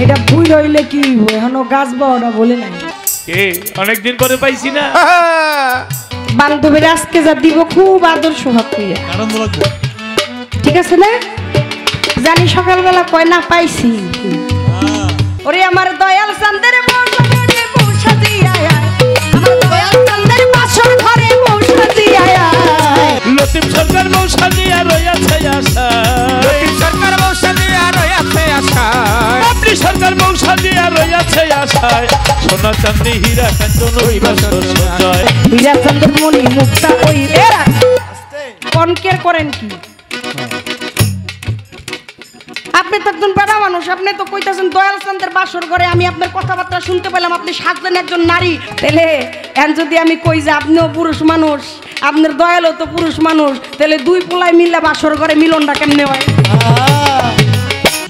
এটা ভুল হইলে কি এখনো গাছ বড়টা বলে নাই অনেকদিন পরে পাইছি না বান্ধবীর আজকে যা দিব খুব আদর সোহাগ কইয়া আনন্দ লাগবে ঠিক আছে না জানি সকালবেলা কয় না পাইছি ওরে আমার দয়াল চাঁদের মৌসা দিয়া আমার দয়াল চাঁদের বাসর ঘরে মৌসা দিয়া লতিফ সরকার মৌসা দিয়া রইয়াছে আশা লতিফ সরকার মৌসা দিয়া রইয়াছে আশা আপনি সরকার মৌসা দিয়া রইয়াছে আশায় সোনা চাঁদি হীরা কাঞ্চন ওই বাসর সঞ্জয় হীরা চন্দ্র মণি মুক্তা ওই এরা কনকের করেন কি আপনি তো একজন বেড়া মানুষ আপনি তো কইতাছেন দয়াল চাঁদের বাসর ঘরে আমি আপনার কথাবার্তা শুনতে পেলাম আপনি সাজলেন একজন নারী তাহলে এখন যদি আমি কই যে আপনিও পুরুষ মানুষ আপনার দয়ালও তো পুরুষ মানুষ তাহলে দুই পোলায় মিললে বাসর ঘরে মিলনটা কেমনে হয়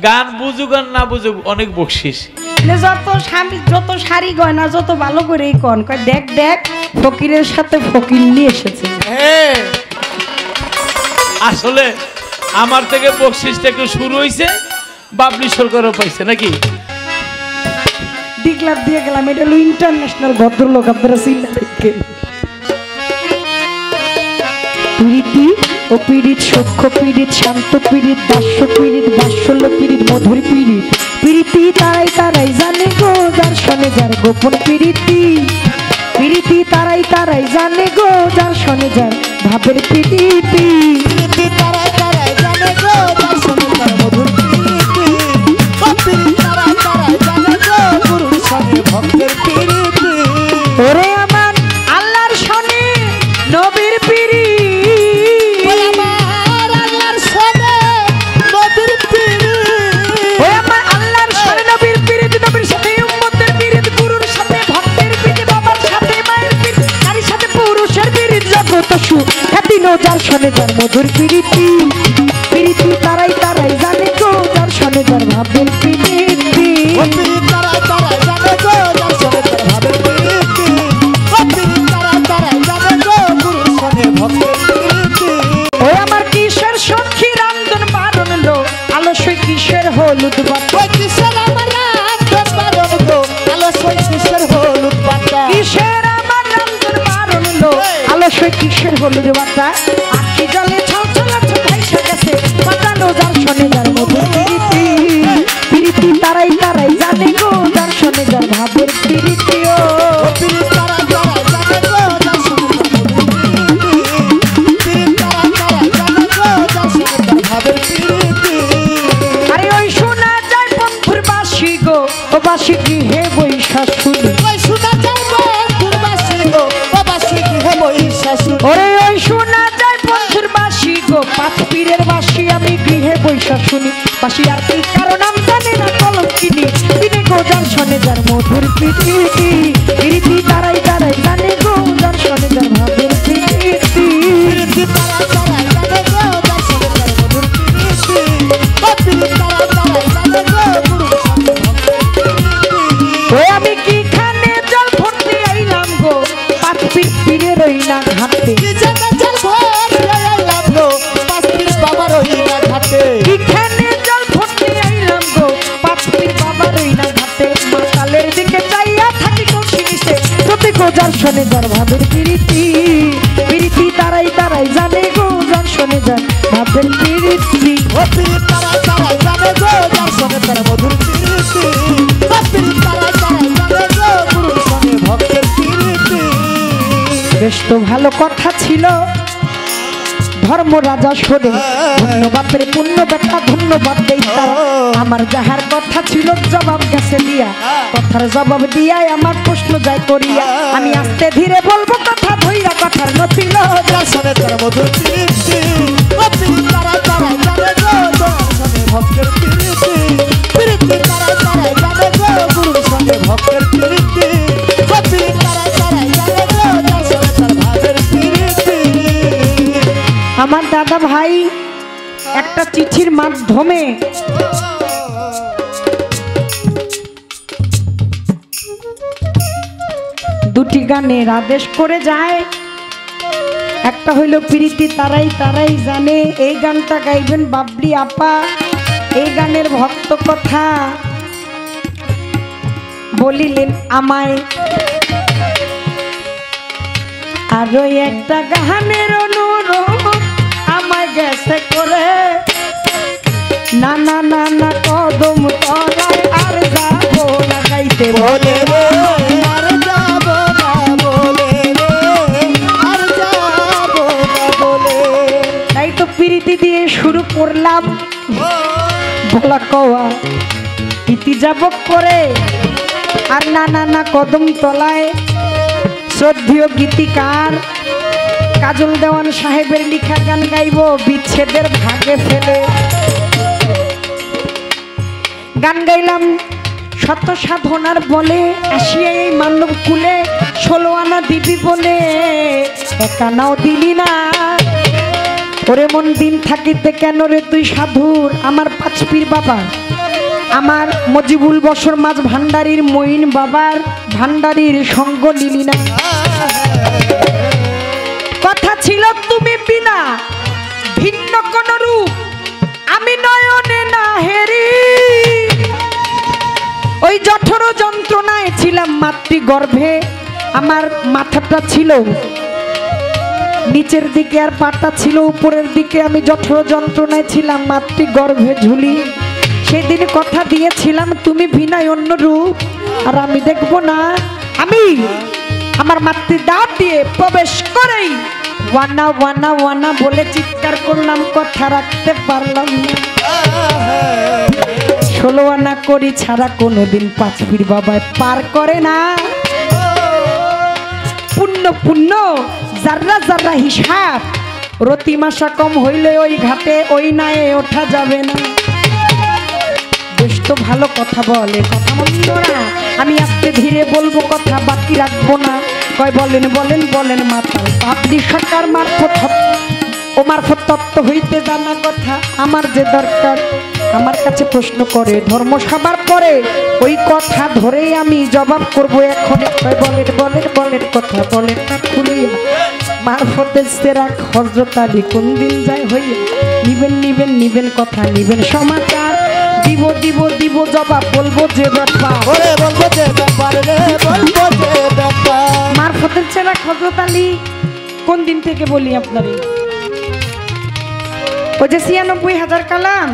গান বুঝুক আর না বুঝুক অনেক বকশিস যত স্বামী যত শাড়ি গয়না যত ভালো করে কন কয় দেখ দেখ ফকিরের সাথে ফকির নিয়ে এসেছে আসলে আমার থেকে বকশিসটা একটু শুরু হয়েছে বাবলি সরকারও পাইছে নাকি ডিক্লার দিয়ে গেলাম এটা হলো ইন্টারন্যাশনাল ভদ্রলোক আপনারা চিন্তা দেখে প্রীতি ও পীড়িত সূক্ষ্ম পীড়িত শান্ত পীড়িত দাস্য পীড়িত বাৎসল্য পীড়িত মধুর পীড়িত প্রীতি তারাই তারাই জানে গো যার শোনে যার গোপন প্রীতি প্রীতি তারাই তারাই জানে গো যার শোনে যার ভাবের প্রীতি প্রীতি তারাই তারাই জানে গো যার শোনে যার মধুর প্রীতি প্রীতি তারাই তারাই জানে গো গুরুর সঙ্গে ভক্তের প্রীতি ওরে আমার আল্লাহর শোনে নবীর প্রীতি যার শোনে যার মধুর প্রীতি প্রীতি তারাই তারাই জানে গো যার শোনে যার ভাবের প্রীতি তারাই তারাই জানে গো যার শোনে যার ভাবের প্রীতি তারাই তারাই জানে গো গুরুর শোনে ভক্তের প্রীতি ওই আমার কিশোর সখী রামধন বারণ লো আলস্য কিশোর হলুদ বাটা কিশোর আমার রামধন বারণ লো আলস্য কিশোর হলুদ বাটা কিশোর আমার রামধন বারণ লো আলস্য কিশোর হলুদ বাটা আখি জলে ছলছলা ভাইসা গেছে বাজানো যার শোনে যার মধুর প্রীতি প্রীতি তারাই তারাই জানে গো যার শোনে যার ভাবের প্রীতি ও প্রীতি তারাই তারাই জানে গো যার শোনে যার প্রীতি তারাই তারাই জানে গো যার শোনে যার ভাবের প্রীতি আরে ওই শোনা যায় বন্ধুর বাসি গো ও বাসি গৃহে বৈশা শুনি ওই শোনা যায় বন্ধুর বাসি গো ও বাসি গৃহে বৈশা শুনি ওরে ওই শোনা যায় বন্ধুর বাসি গো পাঁচ পীরের বাসি আমি গৃহে বৈশা শুনি বাসি আর কি কারণ আমি জানি না কলঙ্কিনী বিনে গো যার শোনে যার মধুর প্রীতি প্রীতি তারাই তারাই জানে গো যার শোনে যার ভাবের প্রীতি প্রীতি তারাই তারাই জানে গো যার শোনে যার মধুর প্রীতি প্রীতি তারাই তারাই জানে গো গুরুর সঙ্গে ভক্তের প্রীতি ওই আমি কি খানে জল ভর্তি আইলাম গো পাঁচ পীরে রই না ঘাটে কি জানে জল ভর্তি আইলাম গো পাঁচ পীর বাবা রই না ঘাটে কি খানে জল ভর্তি আইলাম গো পাঁচ পীর বাবা রই না ঘাটে মাতালের দিকে চাইয়া থাকি কৌশি নিছে প্রতি গো যার শোনে যার ভাবের প্রীতি প্রীতি তারাই তারাই জানে গো যার শোনে যার ভাবের প্রীতি ও প্রীতি তারাই তারাই জানে গো যার শোনে যার মধুর প্রীতি প্রীতি তারাই তারাই জানে গো গুরুর সঙ্গে ভক্তের প্রীতি বেশ তো ভালো কথা ছিল ধর্মরাজা শোনে ধন্যবাদ রে পুণ্য ব্যথা ধন্যবাদ দেই তার আমার যাহার কথা ছিল জবাব গেছে দিয়া কথার জবাব দিয়াই আমার প্রশ্ন যায় করিয়া আমি আস্তে ধীরে বলবো কথা ধইরা কথার নছিল যার শোনে তার মধুর প্রীতি প্রীতি তারাই তারাই জানে গো যার শোনে ভক্তের প্রীতি প্রীতি তারাই তারাই জানে গো গুরুর সঙ্গে ভক্তের প্রীতি প্রীতি তারাই তারাই জানে গো যার শোনে তার ভাবের প্রীতি আমার দাদা ভাই একটা চিঠির মাধ্যমে দুটি গানের আদেশ করে যায় একটা হইল প্রীতি তারাই তারাই জানে এই গানটা গাইবেন বাবলি আপা এই গানের ভক্ত কথা বলিলেন আমায় আরো একটা গানের অনুরোধ আমায় গেছে করে, না না না না কদম তলায় আর যাবো না গাইতে বলে রে, আর যাবো না বলে রে, আর যাবো না বলে। তাই তো প্রীতি দিয়ে শুরু করলাম ভোলা কওয়া ইতি যাব করে, আর না না না কদম তলায় শ্রদ্ধেয় গীতিকার কাজল দেওয়ান সাহেবের লিখা গান গাইব বিচ্ছেদের ভাগে ফেলে। গান গাইলাম শত সাধনার বলে, আসিয়া এই মানব কুলে 16 আনা দিবি বলে 1 আনাও দিলি না। ওরে মন দিন থাকিতে কেন রে তুই সাধুর, আমার 5 পীর বাবা, আমার মজিবুল বসর মাঝ ভান্ডারীর মঈন বাবার ভান্ডারীর সঙ্গ নিলি না। কথা ছিল তুমি বিনা ভিন্ন কোন রূপ আমি নয়নে না হেরি, ওই জঠর যন্ত্রণায় ছিলাম মাতৃগর্ভে, আমার মাথাটা ছিল নিচের দিকে আর পাটা ছিল উপরের দিকে, আমি জঠর যন্ত্রণায় ছিলাম মাতৃগর্ভে ঝুলি। সেদিন কথা দিয়েছিলাম তুমি ভিনায় অন্য রূপ আর আমি দেখব না, আমি আমার মাতৃদাঁত দিয়ে প্রবেশ করেই ওয়ানা ওয়ানা ওয়ানা বলে চিৎকার করলাম, কথা রাখতে পারলাম না। 16 আনা করি ছাড়া কোনোদিন 5 পীর বাবায় পার করে না। পুণ্য পুণ্য জাররা জাররা হিসাব, রতি মাসা কম হইলে ওই ঘাটে ওই নায়ে ওঠা যাবে না। বেশ তো ভালো কথা বলে, কথা মন্দ না, আমি আস্তে ধীরে বলবো কথা বাকি রাখবো না। কয় বলেন বলেন বলেন মাতাল আপনি সরকার মারফত ও মারফত তত্ত্ব হইতে জানা কথা আমার যে দরকার। আমার কাছে প্রশ্ন করে ধর্মসভার পরে ওই কথা ধরেই আমি জবাব করব এখন। কয় বলেন বলেন বলেন কথা বলেন না খুলিয়া, মারফতের সেরাক হযরত আলী কোন দিন যায় হইয়া, নিবেন নিবেন নিবেন কথা নিবেন সমাচার, দিব দিব দিব জবাব বলবো যে ব্যাপার, ওরে বলবো যে ব্যাপার রে বলবো যে ব্যাপার। মারফতের সেরাক হযরত আলী কোন দিন থেকে বলি আপনারে, ওই যে 96,000 কালাম,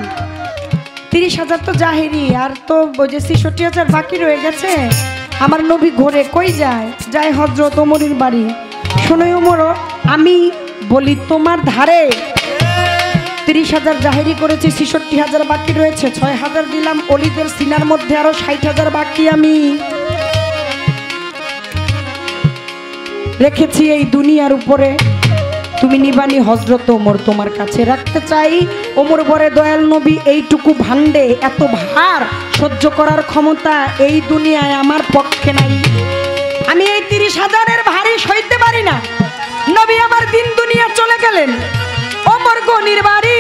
30,000 তো জাহেরি, আর তো ওই যে 66,000 বাকি রয়ে গেছে। আমার নবী ঘরে কই যায়, যায় হযরত ওমরের বাড়ি। শোনো ওমর, আমি বলি তোমার ধারে 30,000 জাহেরি করেছি, 66,000 বাকি রয়েছে, 6,000 দিলাম অলিদের সিনার মধ্যে, আরো 60,000 বাকি আমি রেখেছি এই দুনিয়ার উপরে। তুমি নিবানি হযরত ওমর, তোমার কাছে রাখতে চাই। ওমর বরে দয়াল নবী এইটুকু ভান্ডে এত ভার সহ্য করার ক্ষমতা এই দুনিয়ায় আমার পক্ষে নাই, আমি এই 30,000-এর ভারী সইতে পারি না। নবী আমার দিন দুনিয়া চলে গেলেন, ওমর গনির বাড়ি,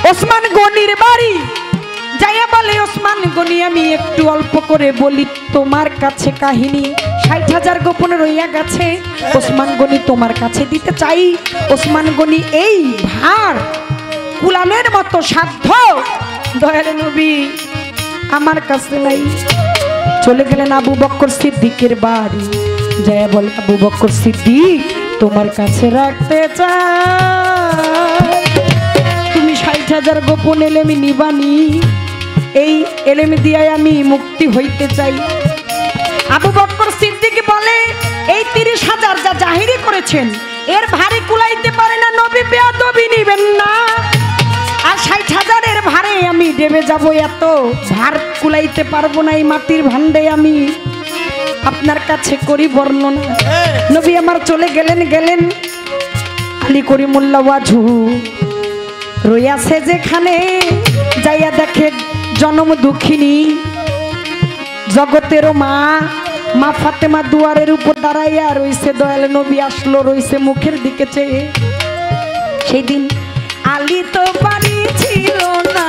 ওসমান গনির বাড়ি যাইয়া বলে ওসমান গনি আমি একটু অল্প করে বলি তোমার কাছে কাহিনী, 60,000 গোপনে রইয়া গেছে, ওসমান গনি তোমার কাছে দিতে চাই। ওসমান গনি এই ভার কুলানের মতো সাধ্য দয়াল নবী আমার কাছে নাই। চলে গেলেন আবু বকর সিদ্দিকের বাড়ি, যাইয়া বলে আবু বকর সিদ্দিক তোমার কাছে রাখতে চাই, তুমি 60,000 গোপন এলেমি নিবানি, এই এলেমি দিয়ে আমি মুক্তি হইতে চাই। আবু বকর সিদ্দিক বলে এই 30,000 যা জাহিরি করেছেন এর ভারী কুলাইতে পারে না, নবী বেয়াদবি নিবেন না, আর 60,000-এর ভারে আমি দেবে যাব, এত ভার কুলাইতে পারবো না, এই মাটির ভান্ডে আমি আপনার কাছে করি বর্ণনা। নবী আমার চলে গেলেন গেলেন, আলী করিমুল্লাহ ওয়াজহু রইয়াছে যেখানে, যাইয়া দেখে জনম দুঃখিনী জগতেরও মা, মা ফাতেমা দুয়ারের উপর দাঁড়াইয়া রইছে। দয়াল নবী আসলো, রইছে মুখের দিকে চেয়ে। সেই দিন আলী তো বাড়ি ছিল না,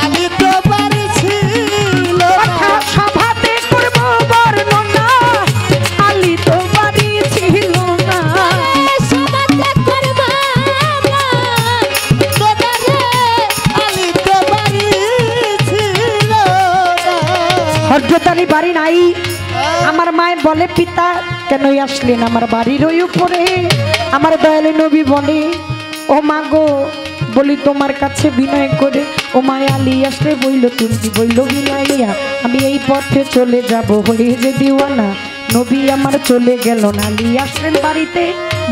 আলী তো বাড়ি ছিল না, সভাতে করব বর্ণনা, আলী তো বাড়ি ছিল না, সভাতে করব আলী তো বাড়ি ছিল না। হযরত আলী বাড়ি নাই। আমার মায় বলে পিতা কেন আসলেন আমার বাড়ির ওই উপরে? আমার দয়ালু নবী বলে ও মা গো, বলি তোমার কাছে বিনয় করে, ও মায় আলী আসলে বইল তুমি বইল বিনয়া, আমি এই পথে চলে যাব হয়ে যে দিওয়ানা। নবী আমার চলে গেল না, আলী আসলেন বাড়িতে।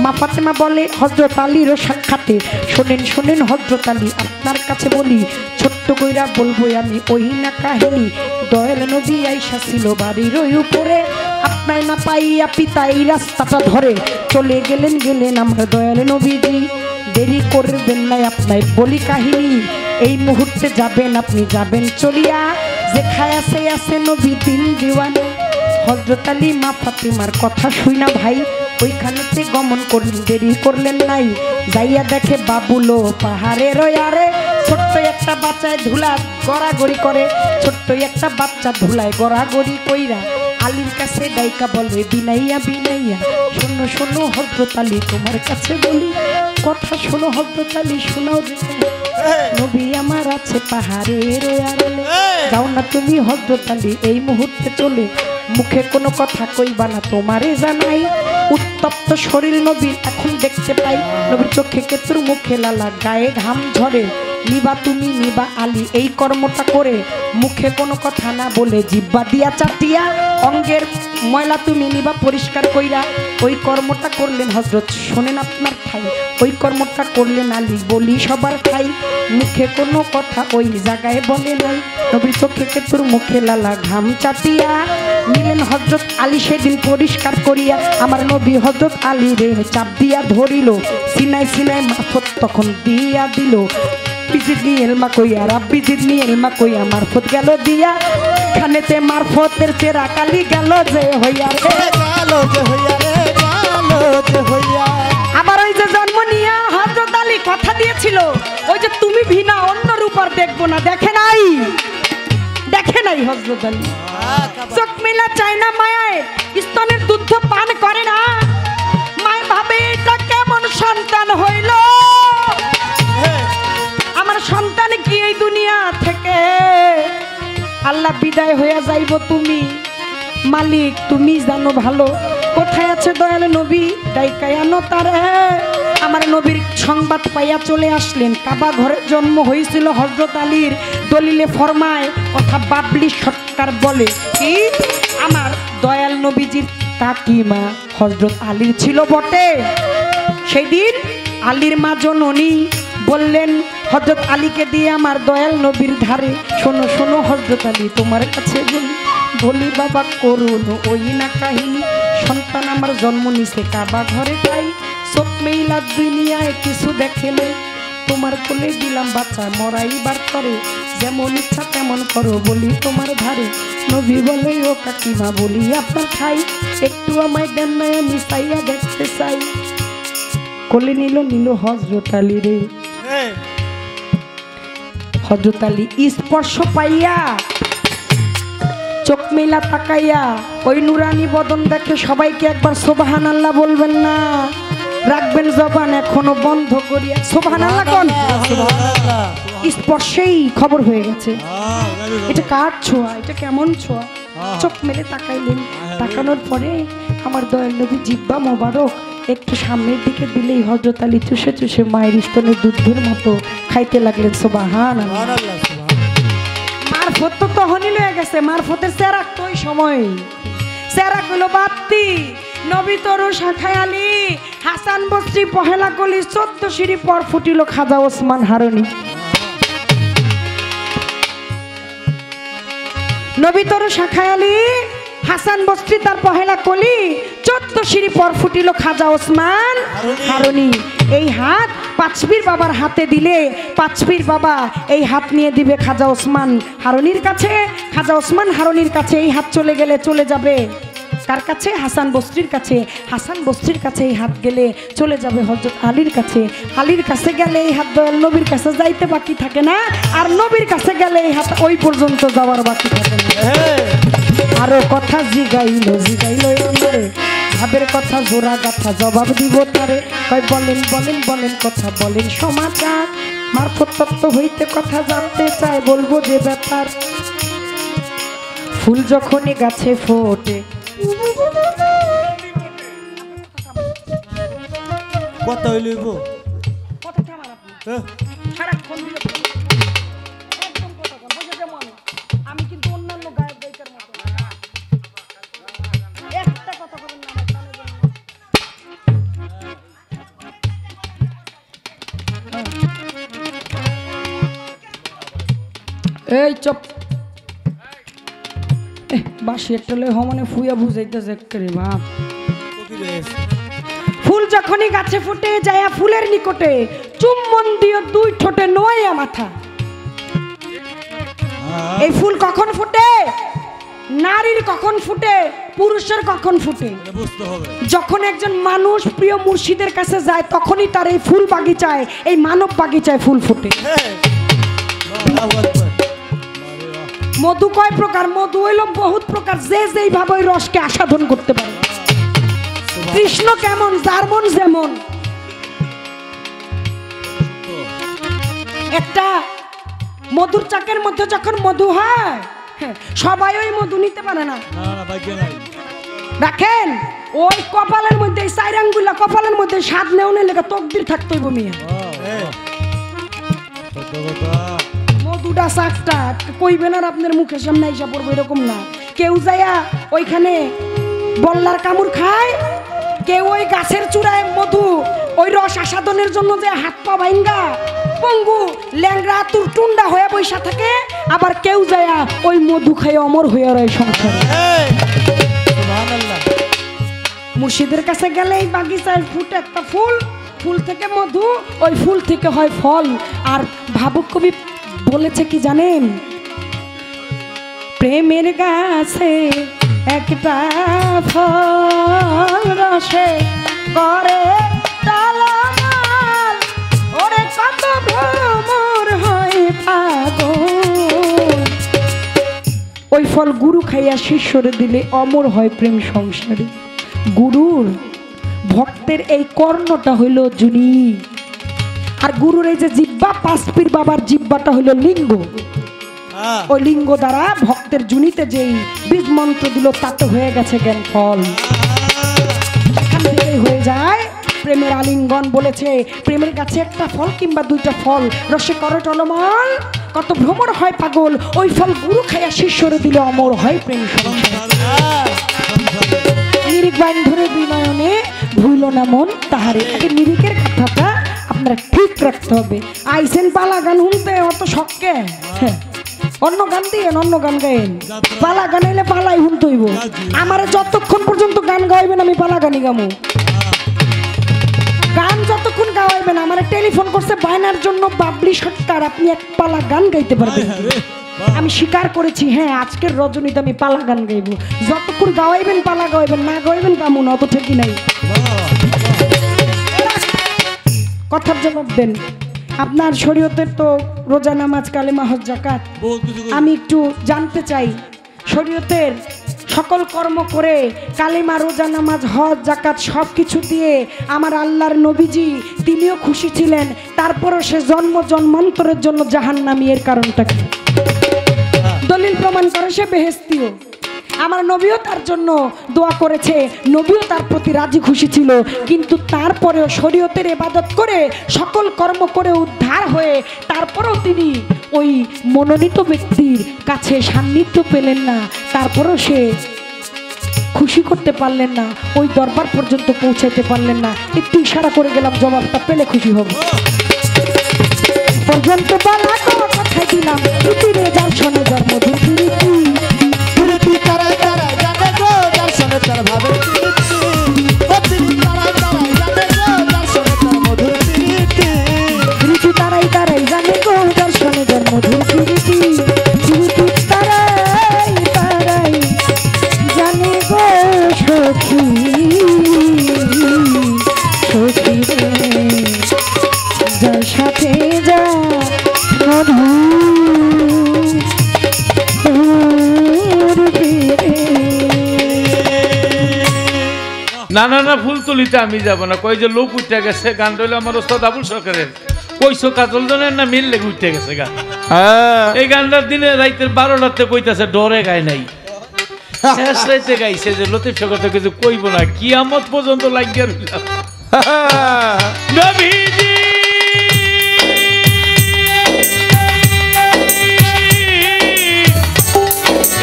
মা ফাতেমা বলে হযরত আলীর সাক্ষাতে শোনেন শোনেন হযরত আলী, আপনার কাছে বলি ছোট্ট কইরা বলবো আমি ওই না কাহিনী। দয়াল নবী আইসা ছিল বাড়ির ওই উপরে, আপনার না পাইয়া পিতা এই রাস্তাটা ধরে চলে গেলেন আমার দয়াল নবীজি। দেরি করবেন না আপনার বলি কাহিনী, এই মুহূর্তে যাবেন আপনি যাবেন চলিয়া, যেখায় আছে নবী দিন দিওয়ানা। হযরত আলী মা ফাতেমার কথা শুইনা ভাই ওইখানেতে গমন করলেন, দেরি করলেন নাই। যাইয়া দেখে বাবুলো পাহাড়ে রয়ারে, ছোট্ট একটা বাচ্চায় ধুলা গড়াগড়ি করে, ছোট্ট একটা বাচ্চা ধুলায় গড়াগড়ি কইরা আলীর কাছে ডাইকা বলে বিনাইয়া বিনাইয়া, শোনো শোনো হযরত আলী তোমার কাছে বলি কথা, শোনো হযরত আলী শোনাও নবী আমার আছে পাহাড়ের আড়ালে। যাও না তুমি হযরত আলী এই মুহূর্তে চলে, মুখে কোনো কথা কইবা না তোমারে জানাই। উত্তপ্ত শরীর নবীর এখন দেখতে পাই, নবীর চোখে কেতুর মুখে লালা গায়ে ঘাম ঝরে। নিবা তুমি নিবা আলী এই কর্মটা করে, মুখে কোনো কথা না বলে জিব্বা দিয়া চাটিয়া, অঙ্গের ময়লা তুমি নিবা পরিষ্কার কইরা। ওই কর্মটা করলেন হযরত, শোনেন আপনার ঠাই, ওই কর্মটা করলেন আলী বলি সবার ঠাই। মুখে কোনো কথা ওই জায়গায় বলে নাই, নবীর চোখে কেতুর মুখে লালা ঘাম চাটিয়া নিলেন হযরত আলী সেদিন পরিষ্কার করিয়া। আমার নবী হযরত আলী রে চাপ দিয়া ধরিল, সিনাই সিনাই মারফত তখন দিয়া দিল। বিজিদনি এলমা কইয়া রাব্বি জিদনি এলমা কইয়া মারফত গেল দিয়া, খানেতে মারফতের চেরা কালি গেল যে হইয়া রে গেল যে হইয়া রে গেল যে হইয়া। আবার ওই যে জন্ম নিয়া হযরত আলী কথা দিয়েছিল, ওই যে তুমি ভিনা অন্য রূপার দেখবো না, দেখে নাই হযরত আলী। চোখ মেলা চায় না মায়ের স্তনের দুধ পান করে না, মায় ভাবে এটা কেমন সন্তান হইল, আমার সন্তান কি এই দুনিয়া থেকে আল্লাহ বিদায় হয়ে যাইব, তুমি মালিক তুমি জানো ভালো। কোথায় আছে দয়াল নবী ডাইকায় আনো তারে। আমার নবীর সংবাদ পাইয়া চলে আসলেন, কাবা ঘরে জন্ম হয়েছিল হযরত আলীর, দলিলে ফরমায় কথা বাবলি সরকার বলে কি আমার দয়াল নবীজির কাকিমা হযরত আলীর ছিল বটে। সেদিন আলীর মা জননী বললেন হযরত আলীকে দিয়ে আমার দয়াল নবীর ধারে, শোনো শোনো হযরত আলী তোমার কাছে বলি বাবা করুন ওই না কাহিনী, সন্তান আমার জন্ম নিছে কাবা ঘরে তাই, চোখ মেইলা দুনিয়ায় কিছু দেখেলে, তোমার কোলে দিলাম বাচ্চা মরাইবার করে, যেমন ইচ্ছা তেমন করো বলি তোমার ধারে। নবী বলে ও কাকিমা বলি আপনার খাই, একটু আমায় দেন না আমি চাইয়া দেখতে চাই। কোলে নিল হযরত আলী রে, হযরত আলী স্পর্শ পাইয়া চোখ মেলা তাকাইয়া ওই নুরানি বদন দেখে সবাইকে একবার সুবহানাল্লাহ বলবেন না, রাখবেন জবান এখনো বন্ধ করিয়া। সুবহানাল্লাহ কোন স্পর্শেই খবর হয়ে গেছে এটা কার ছোঁয়া, এটা কেমন ছোঁয়া। চোখ মেলে তাকাইলেন, তাকানোর পরে আমার দয়াল নবী জিব্বা মোবারক একটু সামনের দিকে দিলেই হযরত আলী চুষে চুষে মায়ের স্তনের দুধের মতো খাইতে লাগলেন। সুবহানাল্লাহ। মারফত তো তখনই লয়ে গেছে, মারফতের চেরাক তো ওই সময় চেরাক হলো বাপ্তি নবী তরু শাখায় আলী হাসান বস্রি পহেলা গলি 14 সিঁড়ি পর ফুটিল খাজা ওসমান হারুনি। নবী তরু শাখায় আলী হাসান বস্রি তার পহেলা কলি 14 সিঁড়ি পর ফুটিল খাজা ওসমান হারুনি। এই হাত পাঁচপীর বাবার হাতে দিলে পাঁচপীর বাবা এই হাত নিয়ে দিবে খাজা ওসমান হারুনির কাছে, খাজা ওসমান হারুনির কাছে এই হাত চলে গেলে চলে যাবে কার কাছে? হাসান বস্রির কাছে। হাসান বস্রির কাছে এই হাত গেলে চলে যাবে হযরত আলীর কাছে। আলীর কাছে গেলে এই হাত দয়াল নবীর কাছে যাইতে বাকি থাকে না, আর নবীর কাছে গেলে এই হাত ওই পর্যন্ত যাওয়ার বাকি থাকে না। আরো কথা জিগাইলো আমারে, ভাবের কথা জোড়া গাথা জবাব দিব তারে। কয় বলেন বলেন বলেন কথা বলেন সমাচার, মারফত তত্ত্ব হইতে কথা জানতে চায় বলবো যে ব্যাপার। ফুল যখনই গাছে ফোটে কথা হইলইব আমি কিন্তু অন্যান্য গায়ক গায়িকার মতো একটা কথা বলেন না এই চপ বাসি একটা লই হমনে ফুয়া বুঝাইতেছে করে বাপ ফুল যখনই গাছে ফুটে যায় ফুলের নিকটে চুম্বন দিও দুই ঠোঁটে নোয়া মাথা এই ফুল কখন ফুটে নারীর কখন ফুটে পুরুষের কখন ফুটে যখন একজন মানুষ প্রিয় মুর্শিদের কাছে যায় তখনই তার এই ফুল বাগিচায় এই মানব বাগিচায় ফুল ফুটে মধু কয় প্রকার মধু হইল বহুত প্রকার যে যেইভাবে ওই রসকে আস্বাদন করতে পারে কৃষ্ণ কেমন যার মন যেমন একটা মধুর চাকের মধ্যে যখন মধু হয় সবাই ওই মধু নিতে পারে না দেখেন ওই কপালের মধ্যে চার আঙ্গুলা কপালের মধ্যে স্বাদ নেওয়ার লেগে তকদির থাকতে হইব মিয়া মধুটা চাকটা কইবেন আর আপনার মুখের সামনে আইসা পড়বো এরকম না কেউ যাইয়া ওইখানে বল্লার কামড় খায় কেউ ওই গাছের চূড়ায় মধু ওই রস আস্বাদনের জন্য যে হাত পা ভাঙ্গা পঙ্গু ল্যাংড়া টুন্ডা হয়ে বৈশা থাকে আবার কেউ যায়া ওই মধু খায় অমর হয়ে রয় সংসারে মুর্শিদের কাছে গেলে এই বাগিচায় ফুটে একটা ফুল ফুল থেকে মধু ওই ফুল থেকে হয় ফল আর ভাবুক কবি বলেছে কি জানেন প্রেমের গাছে একটা ফল রসে করে তালামাল ওরে কত ভ্রমর হয় পাগল ওই ফল গুরু খাইয়া শিষ্যরে দিলে অমর হয় প্রেম সংসারে গুরুর ভক্তের এই কর্ণটা হইল জুনি আর গুরুর এই যে জিব্বা পাঁচপীর বাবার জিব্বাটা হইল লিঙ্গ ওই লিঙ্গ দ্বারা ভক্তের জুনিতে যেই বীজ মন্ত্র দিল তাতে হয়ে গেছে জ্ঞান ফল এখান থেকেই হয়ে যায় প্রেমের আলিঙ্গন বলেছে প্রেমের কাছে একটা ফল কিংবা দুইটা ফল রসে করে টলমল কত ভ্রমর হয় পাগল ওই ফল গুরু খাইয়া শিষ্যরে দিলে অমর হয় প্রেম নিরিক বাইন ধরে বিনয়নে ভুইল না মন তাহারে আগে নিরিকের কথাটা আপনারা ঠিক রাখতে হবে আইসেন পালা গান শুনতে অত শখকে অন্য গান দিয়ে অন্য গান গাইন পালা গান এলে পালাই শুনতে হইব আমার যতক্ষণ পর্যন্ত গান গাইবেন আমি পালা গানই গামু গান যতক্ষণ গাওয়াইবেন আমার টেলিফোন করছে বায়নার জন্য বাবলি সরকার আপনি এক পালা গান গাইতে পারবেন আমি স্বীকার করেছি হ্যাঁ আজকের রজনীতে আমি পালা গান গাইব যতক্ষণ গাওয়াইবেন পালা গাওয়াইবেন না গাইবেন গামু না অত ঠিকই নাই কথার জবাব দেন আপনার শরীয়তের তো রোজা নামাজ কালেমা হজ যাকাত আমি একটু জানতে চাই শরীয়তের সকল কর্ম করে কালেমা রোজা নামাজ হজ যাকাত সব কিছু দিয়ে আমার আল্লাহর নবীজি তিনিও খুশি ছিলেন তারপরও সে জন্ম জন্মান্তরের জন্য জাহান্নামী এর কারণটা কি দলিল প্রমাণ করে সে বেহেশতীয় আমার নবীও তার জন্য দোয়া করেছে নবীও তার প্রতি রাজি খুশি ছিল কিন্তু তারপরেও শরীয়তের ইবাদত করে সকল কর্ম করে উদ্ধার হয়ে তারপরেও তিনি ওই মনোনীত ব্যক্তির কাছে সান্নিধ্য পেলেন না তারপরেও সে খুশি করতে পারলেন না ওই দরবার পর্যন্ত পৌঁছাইতে পারলেন না একটু ইশারা করে গেলাম জবাবটা পেলে খুশি হব পর্যন্ত বলা কথাই দিলাম পৃথিবীরে যার শোনে যার মধুর প্রীতি তারা তারা জানে গো যার শোনে তার ভাবে প্রীতি তারাই তারাই জানে গো যার শোনে যার মধুর প্রীতি প্রীতি তারাই তারাই জানে গো সখী সখী রে যার সাথে যা না না না ফুল তুলিতে আমি যাব না কই যে লোক উঠে গেছে গান রইল আমার ওস্তাদ আবুল সরকারের কইছো কাজল জনের না মিল লেগে উঠে গেছে গান এই গানটার দিনে রাইতের 12টাতে কইতাছে ডরে গায় নাই শেষ রাইতে গাইছে যে লতিফ সাগর তো কিছু কইব না, কিয়ামত পর্যন্ত লাগিয়ে রইলাম। নবীজি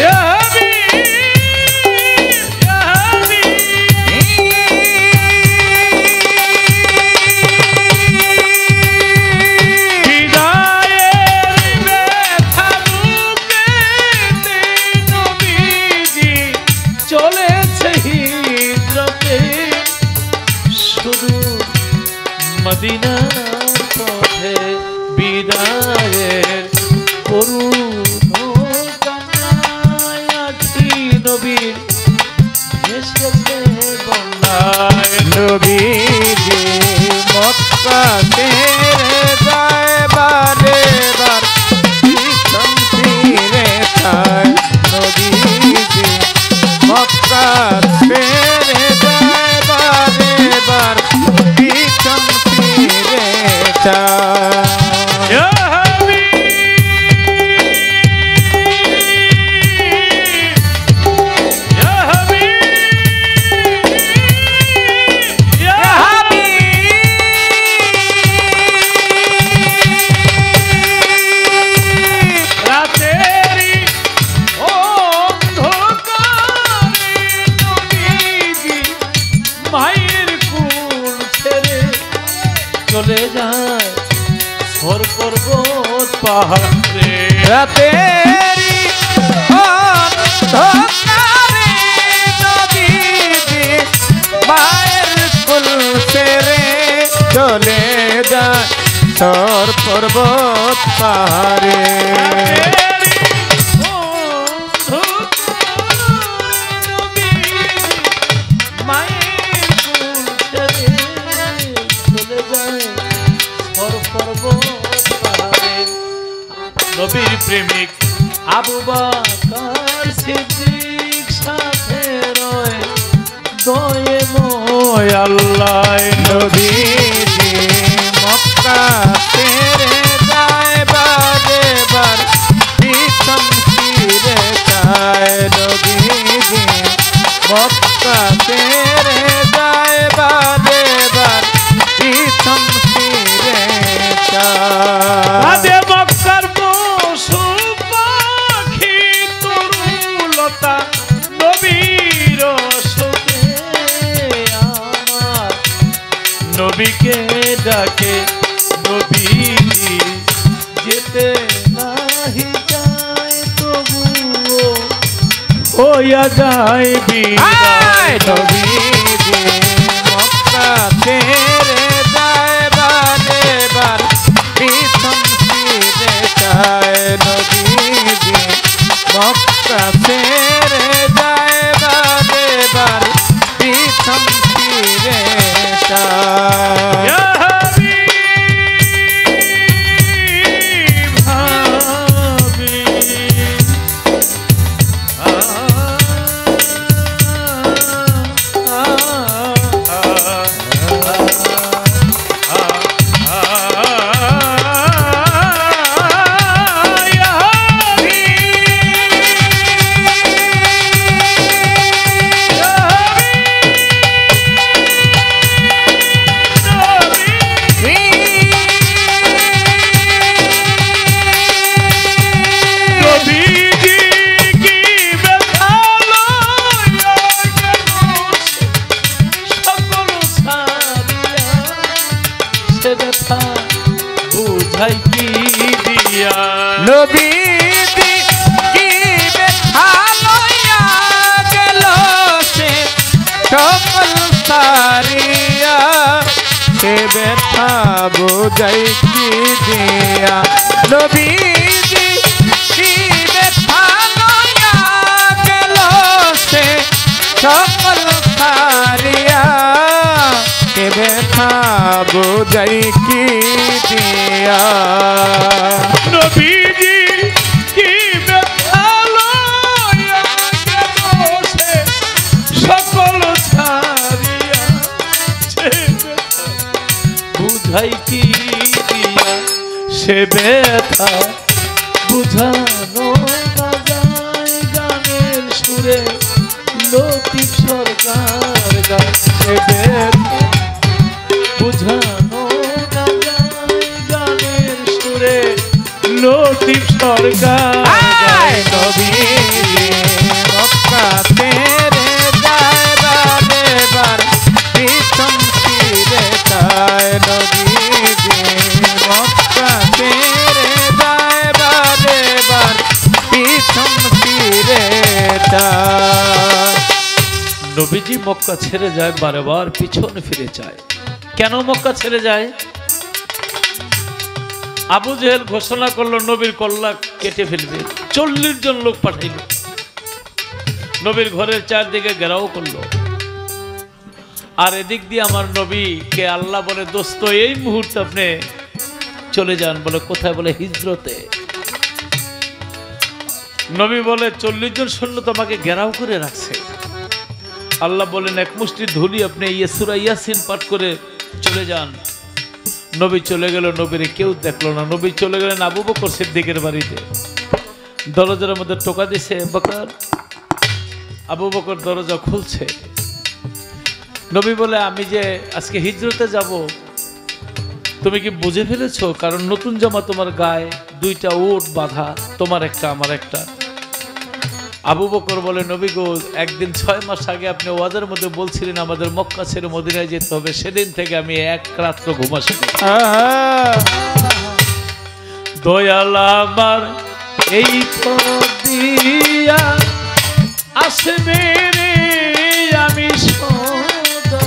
ইয়া হাবিব, ইয়া হাবিব, বিদায়ের ব্যথা বুকেতে নবীজি চলেছে হিজরতে সুদূর মদিনার পথে, বিদায়ের করুণ কান্নায় আখি নবীর ভেসেছে বন্যায়। নবীজি মক্কা ছেড়ে যায় বারে বার, পিছন ফিরে চায়। নবীজি মক্কা ছেড়ে যায় বারে বার, পিছন ফিরে চায়। ইয়া হাবিব, ইয়া হাবিব, ইয়া রাতেরি অন্ধকারে নবীজি মায়ের কোল ছেড়ে চলে যায় সর পর্বত পাহাড়ে। রাতেরি অন্ধকারে নবীজি মায়ের কুল ছেড়ে চলে যায় সর পর্বত পাহাড়ে। নবীর প্রেমিক আবু বকর সিদ্দিক সাথে রয় দয়ে ময় আল্লাহ। নবীজি মক্কা ছেড়ে যায় বারে বার, পিছন ফিরে চায়। নবীজি মক্কা ছেড়ে যায় বারে বার, পিছন ফিরে চায়। আদে মক্কার পশু পাখি তরুলতা নবীর শোকে আমার নবীকে ডাকে। নবীজি যেতে নাহি যায় তবুও হইয়া যায় বিদায়। নবীজি মক্কা ছেড়ে যায় বারে বার, পিছন ফিরে চায়। নবীজি মক্কা ছেড়ে যায় বারে বার, পিছন ফিরে চায়। ইয়া হাবিব, বুঝাই কি দিয়া। নবীজি কি ব্যথা লইয়া গেল সে সকল সারিয়া, সে ব্যথা বুঝাই কি দিয়া। নবীজি কি ব্যথা লইয়া গেল সে সকল সারিয়া, সে ব্যথা বুঝাই কি দিয়া। নবীজি কি ব্যথা লইয়া গেল সে সকল ছাড়িয়া, সে ব্যথা বুঝাই কি দিয়া। সে ব্যথা বুঝানো না যায় গানের সুরে লতিফ সরকার গায় এদের বুঝানো না যায় গানের সুরে লতিফ সরকার গায় নবীজি মক্কা তেরে যায় বারেবার পিছন ফিরে তাই নবীজি মক্কা তেরে যায় বারেবার পিছন ফিরে তাই নবীজি মক্কা ছেড়ে যায় বারবার পিছন ফিরে যায় কেন মক্কা ছেড়ে যায় আবু জেহেল ঘোষণা করলো নবীর কল্লা কেটে ফেলবে 40 জন লোক পাঠাইল নবীর ঘরের চারদিকে ঘেরাও করলো আর এদিক দিয়ে আমার নবীকে আল্লাহ বলে দোস্ত এই মুহূর্তে আপনি চলে যান বলে কোথায় বলে হিজরতে নবী বলে 40 জন সৈন্য তোমাকে ঘেরাও করে রাখছে আল্লাহ বলেন এক মুষ্টি ধুলি আপনি সূরা ইয়াসিন পাঠ করে চলে যান নবী চলে গেল নবীরে কেউ দেখলো না নবী চলে গেলেন আবু বকর সিদ্দিকের বাড়িতে দরজার মধ্যে টোকা দিছে বকর আবু বকর দরজা খুলছে নবী বলে আমি যে আজকে হিজরতে যাব তুমি কি বুঝে ফেলেছো কারণ নতুন জামা তোমার গায়ে 2টা উট বাঁধা তোমার একটা আমার একটা আবু বকর বলে নবী গো একদিন 6 মাস আগে আপনি ওয়াজের মধ্যে বলছিলেন আমাদের মক্কা ছেড়ে মদিনায় যেতে হবে সেদিন থেকে আমি এক রাত্র ঘুমাসি দয়াল আমার এই দিয়া আসবে রে আমি সদা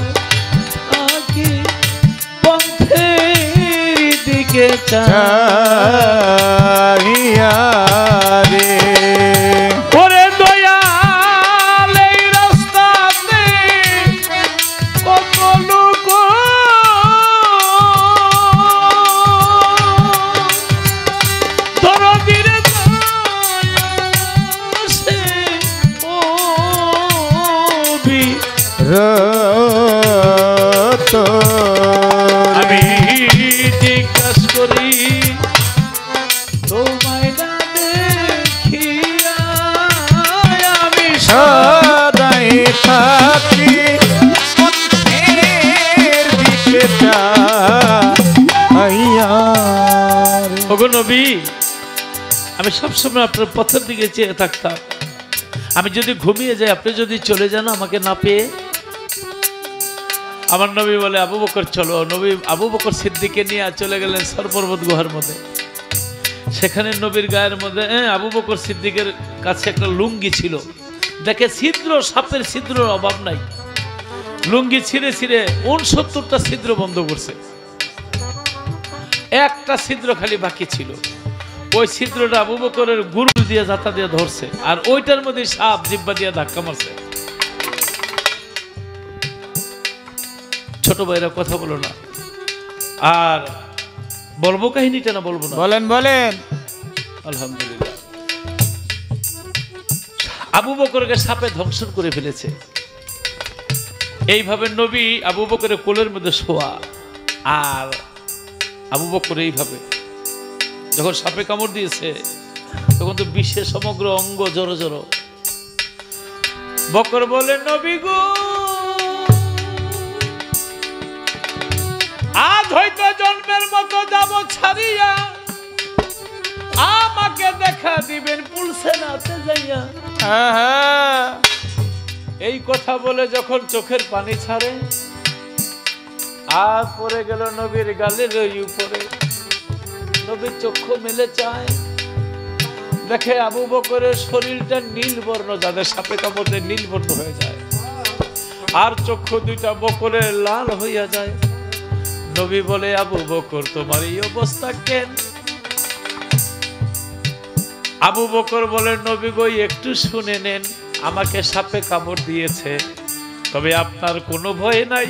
আকি পথের দিকে চাহিয়া রে ওরে দয়াল এই রাস্তাতে কত লোক দরদির সে ওবি রত আমি জিজ্ঞাস করি তোমায় না দেখিয়া আমি সদাই থাকি পথের দিকে চাহিয়া রে ওগো নবী আমি সবসময় আপনার পথের দিকে চেয়ে থাকতাম আমি যদি ঘুমিয়ে যাই আপনি যদি চলে যান আমাকে না পেয়ে আমার নবী বলে আবু বকর চলো নবী আবু বকর সিদ্দিককে নিয়ে চলে গেলেন সরপর্বত গুহার মধ্যে সেখানে নবীর গায়ের মধ্যে আবু বকর সিদ্দিকের কাছে একটা লুঙ্গি ছিল দেখে ছিদ্র সাপের ছিদ্রের অভাব নাই লুঙ্গি ছিঁড়ে ছিঁড়ে 69টা ছিদ্র বন্ধ করছে একটা ছিদ্র খালি বাকি ছিল ওই ছিদ্রটা আবু বকরের গুরু দিয়ে জাতা দিয়ে ধরছে আর ওইটার মধ্যে সাপ জিব্বা দিয়ে ধাক্কা মারছে ছোট ভাইরা কথা বলো না আর বলবো কাহিনীটা না বলবো না বলেন বলেন আলহামদুলিল্লাহ আবু বকরকে সাপে ধ্বংসন করে ফেলেছে এইভাবে নবী আবু বকরের কোলের মধ্যে শোয়া আর আবু বকর এইভাবে যখন সাপে কামড় দিয়েছে তখন তো বিশ্বের সমগ্র অঙ্গ জড়ো জড়ো বকর বলে নবী গো আজ হয়তো জন্মের মতো যাব ছাড়িয়া আমাকে দেখা দিবেন পুলসে নাতে যাইয়া এই কথা বলে যখন চোখের পানি ছাড়ে আর পড়ে গেল নবীর গালের ওই উপরে নবীর চক্ষু মেলে চায় দেখে আবু বকরের শরীরটা নীলবর্ণ যাদের সাপে কামড়ে নীলবর্ণ হয়ে যায় আর চক্ষু 2টা বকরের লাল হইয়া যায় নবী বলে আবু বকর তোমার এই অবস্থা কেন আবু বকর বলে নবী গো একটু শুনে নেন আমাকে সাপে কামড় দিয়েছে তবে আপনার কোনো ভয় নাই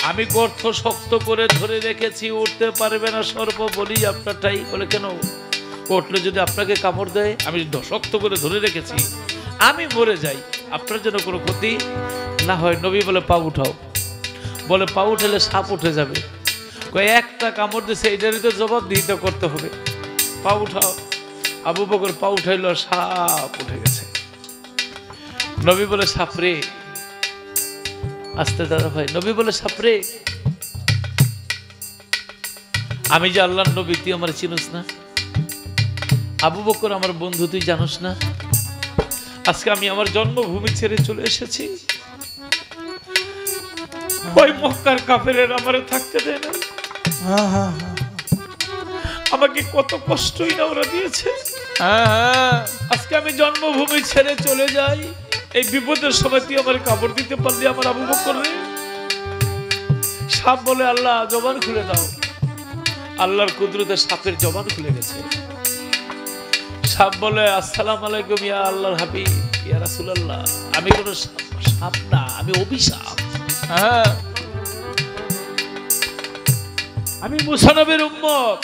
আমি গর্ত শক্ত করে ধরে রেখেছি উঠতে পারবে না সর্প বলি আপনারটাই বলে কেন উঠলে যদি আপনাকে কামড় দেয় আমি শক্ত করে ধরে রেখেছি আমি মরে যাই আপনার জন্য কোনো ক্ষতি না হয় নবী বলে পা উঠাও বলে পা উঠালে সাপ উঠে যাবে একটা কামড় দিছে এইটারই তো জবাব দিতে করতে হবে পা উঠাও আবু বকর পা উঠাইল সাপ উঠে গেছে নবী বলে সাপরে, আস্তে দাদা ভাই, নবী বলে সাপরে, আমি যে আল্লাহর নবী, তুই আমার চিনিস না? আবু বকর আমার বন্ধু, তুই জানোস না? আজকে আমি আমার জন্মভূমি ছেড়ে চলে এসেছি, ওই মক্কার কাফেরের আমারে থাকতে দেয় না, আমাকে কত কষ্টই না ওরা দিয়েছে। আজকে আমি জন্মভূমি ছেড়ে চলে যাই, এই বিপদের সময় তুই আমার কাপড় দিতে পারলি আমার আবু বকর রে। সাপ বলে আল্লাহ জবান খুলে দাও, আল্লাহর কুদরতে সাপের জবান খুলে গেছে। সাপ বলে আসসালামু আলাইকুম ইয়া আল্লাহর হাবিব ইয়া রাসূলুল্লাহ, আমি কোনো সাপ না, আমি অভিশাপ। আমি মুসা নবীর উম্মত।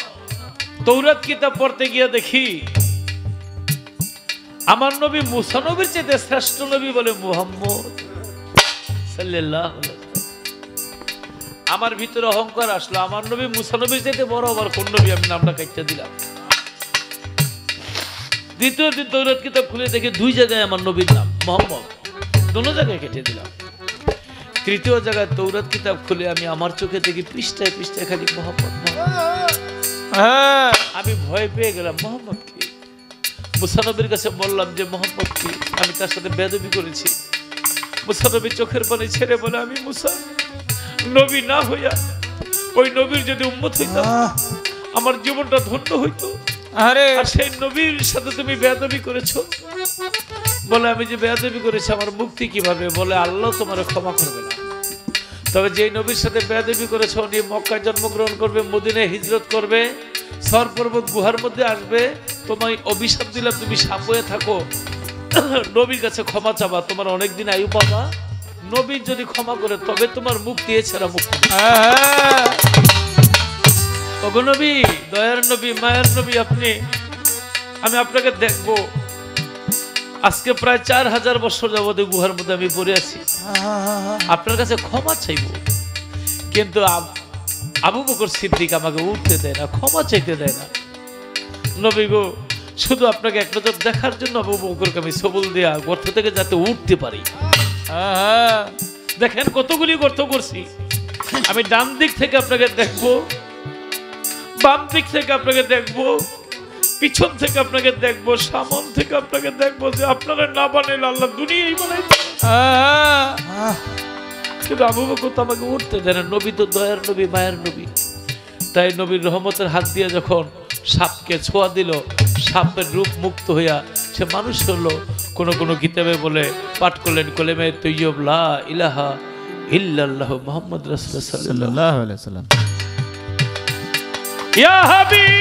তৌরাত কিতাব পড়তে গিয়ে দেখি আমার নবী মুসা নবীর চেয়ে শ্রেষ্ঠ নবী বলে মুহাম্মদ সাল্লাল্লাহু আলাইহি ওয়াসাল্লাম। আমার ভিতরে অহংকার আসলো, আমার নবী মুসা নবীর চেয়ে বড় আবার কোন নবী, আমি নামটা কাটতে দিলাম। দ্বিতীয় দিন তৌরাত কিতাব খুলে দেখি দুই জায়গায় আমার নবীর নাম মুহাম্মদ, দোনো জায়গায় কেটে দিলাম। তৃতীয় জায়গায় তৌরাত কিতাব খুলে আমি আমার চোখে দেখি পৃষ্ঠায় পৃষ্ঠায় খালি মুহাম্মদ। আমি ভয় পেয়ে গেলাম, মুহাম্মদ কি? মুসা নবীর কাছে বললাম যে মুহাম্মদ কি, আমি তার সাথে বেয়াদবি করেছি। মুসা নবী চোখের পানি ছেড়ে বলে আমি মুসা নবী না হইয়া ওই নবীর যদি উম্মত হইতাম আমার জীবনটা ধন্য হইতো। আরে আর সেই নবীর সাথে তুমি বেয়াদবি করেছো। বলে আমি যে বেয়াদবি করেছি আমার মুক্তি কিভাবে? বলে আল্লাহ তোমার ক্ষমা করবে না, তবে যেই নবীর সাথে বেয়াদবি করেছো উনি মক্কায় জন্মগ্রহণ করবে, মদিনায় হিজরত করবে, সর পর্বত গুহার মধ্যে আসবে, তোমায় অভিশাপ দিলাম তুমি সাপ হয়ে থাকো, নবীর কাছে ক্ষমা চাবা, তোমার অনেকদিন আয়ু পাবা, নবীর যদি ক্ষমা করে তবে তোমার মুক্তি, এছাড়া মুক্তি। ওগো নবী, দয়ার নবী, মায়ের নবী আপনি, আমি আপনাকে দেখবো। আজকে প্রায় 4000 বছর যাবত গুহার মধ্যে আমি পড়ে আছি, আপনার কাছে ক্ষমা চাইব, কিন্তু আবু বকর সিদ্দিক আমাকে উঠতে দেয় না, ক্ষমা চাইতে দেয় না। নবী গো, শুধু আপনাকে এক নজর দেখার জন্য আবু বকরকে আমি সবল দেয়া গর্ত থেকে যাতে উঠতে পারি। দেখেন কতগুলি গর্ত করছি, আমি ডান দিক থেকে আপনাকে দেখবো, বাম দিক থেকে আপনাকে দেখবো, পিছন থেকে আপনাকে দেখবো, সামন থেকে আপনাকে দেখবো, যে আপনারা না বানাইলে আল্লাহ দুনিয়াই বানাইবে। কিন্তু আবু বকর তো আমাকে উঠতে দেয় না, নবী তো দয়ার নবী, মায়ের নবী। তাই নবীর রহমতের হাত দিয়ে যখন সাপকে ছোঁয়া দিল, সাপের রূপ মুক্ত হইয়া সে মানুষ হলো। কোন কোন কিতাবে বলে পাঠ করলেন কলেমে তৈয়ব লা ইলাহা ইল্লাল্লাহ মুহাম্মদ রাসূলুল্লাহ সাল্লাল্লাহু আলাইহি ওয়াসাল্লাম। ইয়া হাবিব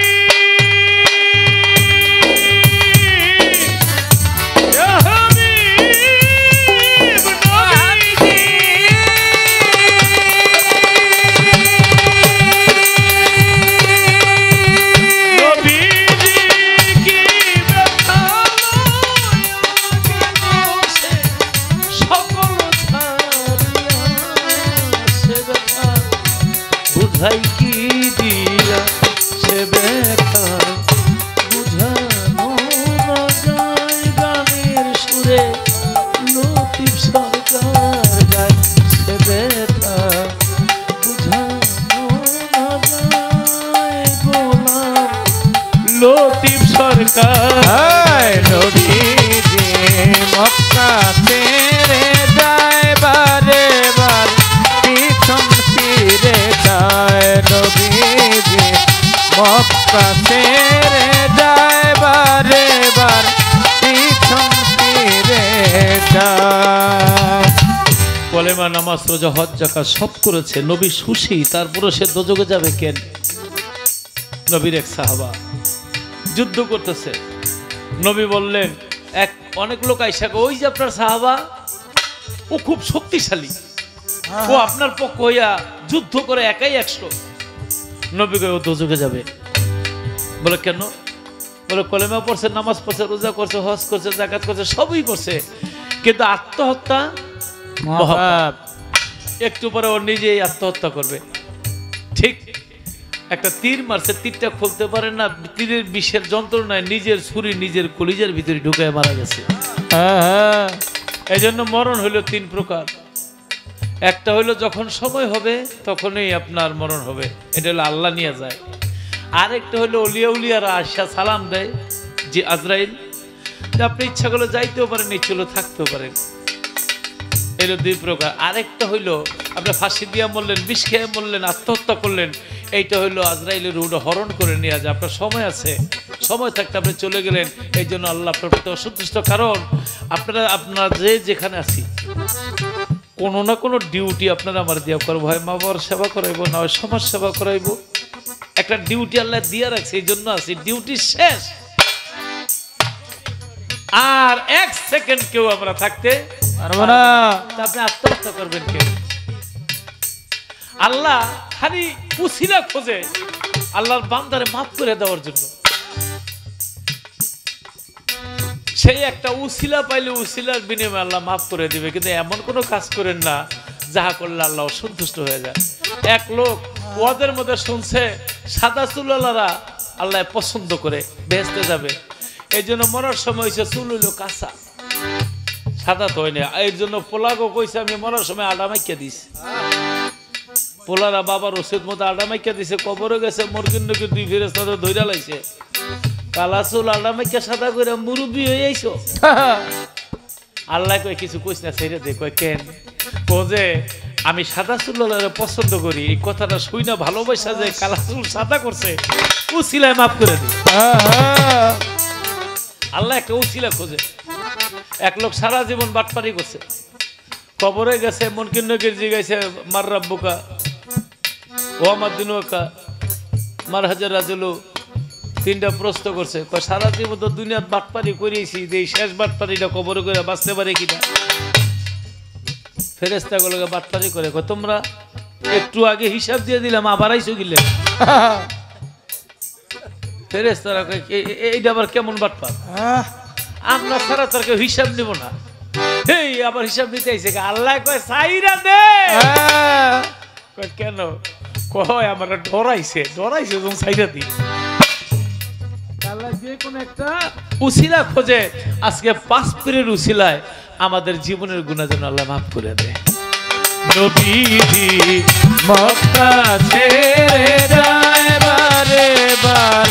ভাই কি দিয়া সে ব্যথা বুঝানো না যায়, গানের সুরে লতিফ সরকার গায় সে ব্যথা বুঝানো না যায়, গোলাম লতিফ সরকার। নবীজি মক্কা ছেড়ে যায় বারে বার, পিছন ফিরে যায়, নবীজি মক্কা ছেড়ে যায় বারে বার, পিছন ফিরে যায়। কলেমা, নামাজ, রোজা, হজ, যাকাত সব করেছে, নবী সুশী, তারপরে সে দোজখে যাবে কেন? নবীর এক সাহাবা যুদ্ধ করতেছে, নবী বললেন, অনেক লোক আইসা ওই যে আপনার সাহাবা, ও খুব শক্তিশালী, ও আপনার পক্ষ হইয়া যুদ্ধ করে একাই 100। নবী কয় ও দোজখে যাবে। বলে কেন? বলে কলেমা পড়ছে, নামাজ পড়ছে, রোজা করছে, হজ করছে, যাকাত করছে, সবই করছে, কিন্তু আত্মহত্যা মহাপাপ। একটু পরে ও নিজেই আত্মহত্যা করবে। ঠিক একটা তীর মারছে, তীরটা খুলতে পারে না, তীরের বিষের যন্ত্রণায় নিজের ছুরি নিজের কলিজার ভিতরে ঢুকায় মারা গেছে। এই জন্য মরণ হইল 3 প্রকার। একটা হইল যখন সময় হবে তখনই আপনার মরণ হবে, এটা হলো আল্লাহ নিয়ে যায়। আরেকটা হইলো অলিয়া উলিয়ারা আসা সালাম দেয় যে আজরাইল, যে আপনি ইচ্ছা করলে যাইতেও পারেন, ইচ্ছুলো থাকতেও পারেন। এলো 2 প্রকার। আরেকটা হইলো আপনি ফাঁসি দিয়া মরলেন, বিষ খেয়ে মরলেন, আত্মহত্যা করলেন, এইটা হইলো আজরাইলের রুহ হরণ করে নিয়ে যায়। আপনার সময় আছে, সময় থাকতে আপনি চলে গেলেন, এই জন্য আল্লাহ আপনার প্রতি অসন্তুষ্ট। কারণ আপনারা যেখানে আছি কোনো না কোনো ডিউটি আপনারা আমার দিয়া করবো, হয় মা বাবার সেবা করাইবো, না হয় সমাজ সেবা করাইবো। একটা ডিউটি আল্লাহ দিয়া রাখছে, এই জন্য আছি। ডিউটি শেষ, আর 1 সেকেন্ড কেউ আমরা থাকতে পারবো না। আপনি আত্মহত্যা করবেন কেউ? আল্লাহ খালি উসিলা খোঁজে আল্লাহর বান্দারে মাফ করে দেওয়ার জন্য। সেই একটা উসিলা পাইলে উসিলার বিনিময়ে আল্লাহ মাফ করে দিবে। কিন্তু এমন কোনো কাজ করেন না যাহা করলে আল্লাহ সন্তুষ্ট হয়ে যায়। এক লোক ওয়াদের মধ্যে শুনছে সাদা চুলওয়ালারা আল্লাহ পছন্দ করে, বেহেশতে যাবে। এই জন্য মরার সময় হয়েছে চুল হইল কাঁচা, সাদা তো হয় না। এর জন্য পোলাগো কইছে আমি মরার সময় আডা মাইকা দিস। পোলারা বাবার ওষুধ মতো আডা মাইকা দিছে, কবরে গেছে, মরকিন নকির 2 ফেরেশতা ধইরা লাইছে। কালা চুল আডা মাইকা সাদা করে মুরব্বী হয়ে আইছো। আল্লাহ কয় কিছু কইস না, ছেড়ে দে। কয় কেন? যে আমি সাদা চুল পছন্দ করি, এই কথাটা শুই না ভালোবাসা যে কালা চুল সাদা করছে, উসিলায় মাফ করে দি। আল্লাহ একটা উসিলা খোঁজে। এক লোক সারা জীবন বাটপারি করছে, কবরে গেছে, মনকিন নকির জিগাইছে মার রাব্বুকা ও আমার দিনুকা মার হাজার রাজুলু, 3টা প্রশ্ন করছে। সারা জীবন তো দুনিয়ার বাটপারি করিয়েছি, এই শেষ বাটপারিটা কবরে করে বাঁচতে পারে কিনা? ফেরেশতা গুলোকে বাটপারি করে, তোমরা একটু আগে হিসাব দিয়ে দিলাম, আবার আইসো গিলে। ফেরেশতারা এইটা আবার কেমন বাটপার? আমরা ছাড়া তার কেউ হিসাব নিব না। এই আবার হিসাব নিতে আইছে। আল্লাহ কয় সাইরা দে। কয় কেন? কয় আমার ডরাইছে যখন সাইরা দি। আল্লাহ যে কোন একটা উসিলা খোঁজে। আজকে 5 পীরের উসিলায় আমাদের জীবনের গুনাহ যেন আল্লাহ মাফ করে দেয়। নবীজি মক্কা ছেড়ে যায় বারে বার,